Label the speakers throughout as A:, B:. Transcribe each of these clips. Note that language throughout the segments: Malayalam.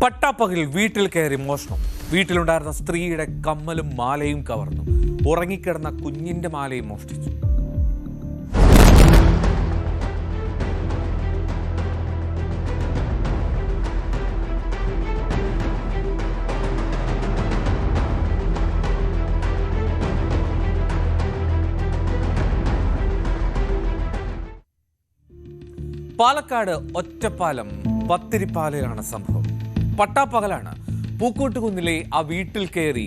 A: പട്ടാപ്പകൽ വീട്ടിൽ കയറി മോഷണം. വീട്ടിലുണ്ടായിരുന്ന സ്ത്രീയുടെ കമ്മലും മാലയും കവർന്നു. ഉറങ്ങിക്കിടന്ന കുഞ്ഞിന്റെ മാലയും മോഷ്ടിച്ചു. പാലക്കാട് ഒറ്റപ്പാലം പത്തിരിപ്പാലയാണ് സംഭവം. പട്ടാപ്പകലാണ് പൂക്കോട്ടുകുന്നിലെ ആ വീട്ടിൽ കയറി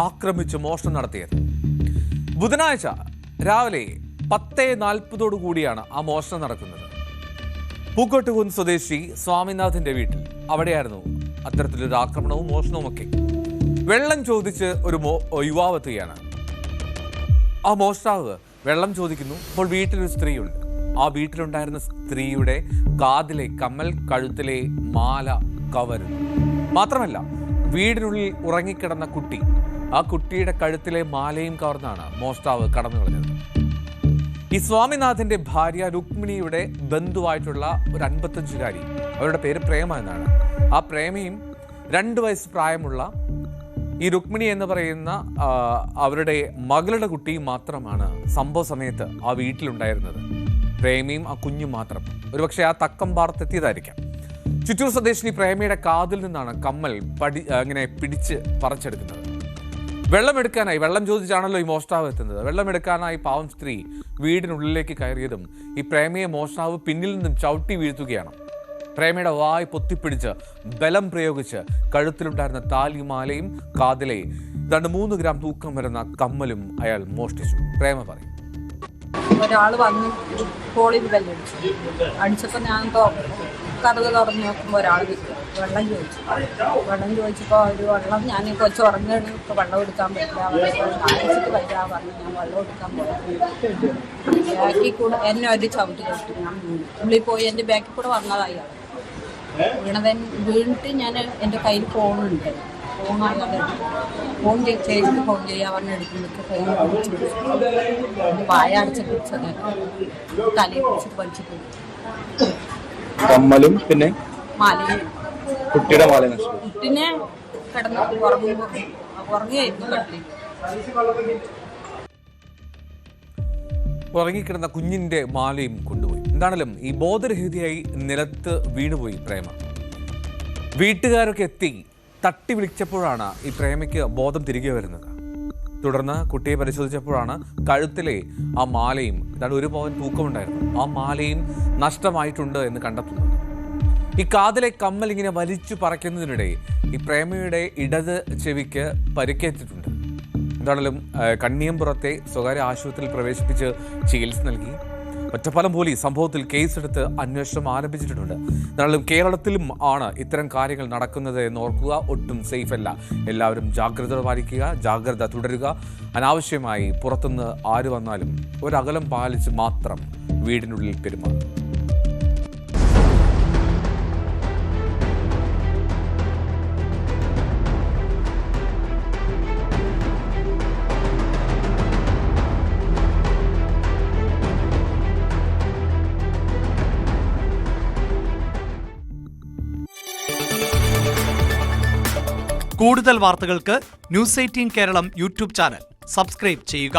A: ആക്രമിച്ച് മോഷണം നടത്തിയത്. ബുധനാഴ്ച രാവിലെ 10:40 കൂടിയാണ് ആ മോഷണം നടക്കുന്നത്. പൂക്കോട്ടുകുന്ന് സ്വദേശി സ്വാമിനാഥന്റെ വീട്ടിൽ അവിടെയായിരുന്നു അത്തരത്തിലൊരു ആക്രമണവും മോഷണവും ഒക്കെ. വെള്ളം ചോദിച്ച് ഒരു യുവാവ് എത്തുകയാണ്. ആ മോഷ്ടാവ് വെള്ളം ചോദിക്കുന്നു. അപ്പോൾ വീട്ടിലൊരു സ്ത്രീയുണ്ട്. ആ വീട്ടിലുണ്ടായിരുന്ന സ്ത്രീയുടെ കാതിലെ കമ്മൽ, കഴുത്തിലെ മാല കവരുന്നു. മാത്രമല്ല, വീടിനുള്ളിൽ ഉറങ്ങിക്കിടന്ന കുട്ടി, ആ കുട്ടിയുടെ കഴുത്തിലെ മാലയും കവർന്നാണ് മോഷ്ടാവ് കടന്നു കളഞ്ഞത്. ഈ സ്വാമിനാഥന്റെ ഭാര്യ രുക്മിണിയുടെ ബന്ധുവായിട്ടുള്ള ഒരു 55-കാരി, അവരുടെ പേര് പ്രേമ എന്നാണ്. ആ പ്രേമയും 2 വയസ്സ് പ്രായമുള്ള ഈ രുക്മിണി എന്ന് പറയുന്ന അവരുടെ മകളുടെ കുട്ടിയും മാത്രമാണ് സംഭവ സമയത്ത് ആ വീട്ടിലുണ്ടായിരുന്നത്. പ്രേമയും ആ കുഞ്ഞും മാത്രം. ഒരുപക്ഷെ ആ തക്കം പാർത്തെത്തിയതായിരിക്കാം. ചിറ്റൂർ സ്വദേശിനി പ്രേമയുടെ കാതിൽ നിന്നാണ് കമ്മൽ അങ്ങനെ പിടിച്ച് പറിച്ചെടുക്കുന്നത്. വെള്ളം ചോദിച്ചാണല്ലോ ഈ മോഷ്ടാവ് എത്തുന്നത്. വെള്ളമെടുക്കാനായി പാവം സ്ത്രീ വീടിനുള്ളിലേക്ക് കയറിയതും ഈ പ്രേമയെ മോഷ്ടാവ് പിന്നിൽ നിന്നും ചവിട്ടി വീഴ്ത്തുകയാണ്. പ്രേമയുടെ വായ് പൊത്തിപ്പിടിച്ച് ബലം പ്രയോഗിച്ച് കഴുത്തിലുണ്ടായിരുന്ന താലിമാലയും കാതിലെ 3 ഗ്രാം തൂക്കം വരുന്ന കമ്മലും അയാൾ മോഷ്ടിച്ചു. പ്രേമ പറയും.
B: ഒരാൾ വന്ന് കോളിൽ അടിച്ചപ്പോൾ ഞാൻ കറുക തുറന്ന് നോക്കുമ്പോൾ ഒരാൾ വെള്ളം ചോദിച്ചപ്പോൾ ഒരു വെള്ളം ഞാൻ കൊച്ചു ഉറങ്ങാണ്, ഇപ്പോൾ വെള്ളം എടുക്കാൻ പറ്റില്ല, അടിച്ചിട്ട് വരിക പറഞ്ഞു. ഞാൻ വെള്ളം എടുക്കാൻ പോയി. ബാക്കിൽ കൂടെ എന്നെ ഒരു ചവിട്ടി ഞാൻ ഉള്ളിൽ പോയി. എൻ്റെ ബാക്കിൽ കൂടെ വന്നതായി വീണിട്ട് ഞാൻ എൻ്റെ കയ്യിൽ ഫോണുണ്ട്. ഫോൺ ചെയ്യാൻ പറഞ്ഞ് എടുക്കുമ്പോഴേക്ക് വായ അടച്ച് പിടിച്ചത് തലയെ പിടിച്ചിട്ട് പഠിച്ചിട്ട്
C: കമ്മലും പിന്നെ
B: മാലയും
C: കുട്ടിയുടെ മാല
B: കുട്ടിനെ കിടന്ന് ഉറങ്ങിയായിരുന്നു കട്ടിൽ.
A: ഉറങ്ങിക്കിടന്ന കുഞ്ഞിന്റെ മാലയും കൊണ്ടുപോയി. എന്താണെങ്കിലും ഈ ബോധരഹിതയായി നിലത്ത് വീണുപോയി പ്രേമ. വീട്ടുകാരൊക്കെ എത്തി തട്ടി വിളിച്ചപ്പോഴാണ് ഈ പ്രേമയ്ക്ക് ബോധം തിരികെ വരുന്നത്. തുടർന്ന് കുട്ടിയെ പരിശോധിച്ചപ്പോഴാണ് കഴുത്തിലെ ആ മാലയും, 1 പവൻ തൂക്കമുണ്ടായിരുന്നു, ആ മാലയും നഷ്ടമായിട്ടുണ്ട് എന്ന് കണ്ടെത്തുന്നത്. ഈ കാതിലെ കമ്മൽ ഇങ്ങനെ വലിച്ചു പറിക്കുന്നതിനിടെ ഈ പ്രേമയുടെ ഇടത് ചെവിക്ക് പരിക്കേറ്റിട്ടുണ്ട്. എന്താണെങ്കിലും കണ്ണിയമ്പുറത്തെ സ്വകാര്യ ആശുപത്രിയിൽ പ്രവേശിപ്പിച്ച് ചികിത്സ നൽകി. ഒറ്റപ്പാലം പോലീസ് സംഭവത്തിൽ കേസെടുത്ത് അന്വേഷണം ആരംഭിച്ചിട്ടുണ്ട്. എന്നാലും കേരളത്തിലും ആണ് ഇത്തരം കാര്യങ്ങൾ നടക്കുന്നത് എന്ന് ഓർക്കുക. ഒട്ടും സേഫ് അല്ല. എല്ലാവരും ജാഗ്രത പാലിക്കുക, ജാഗ്രത തുടരുക. അനാവശ്യമായി പുറത്തുനിന്ന് ആര് വന്നാലും ഒരകലം പാലിച്ച് മാത്രം വീടിനുള്ളിൽ പെരുമാറുക.
D: കൂടുതൽ വാർത്തകൾക്ക് news 18 Keralam YouTube channel subscribe ചെയ്യുക.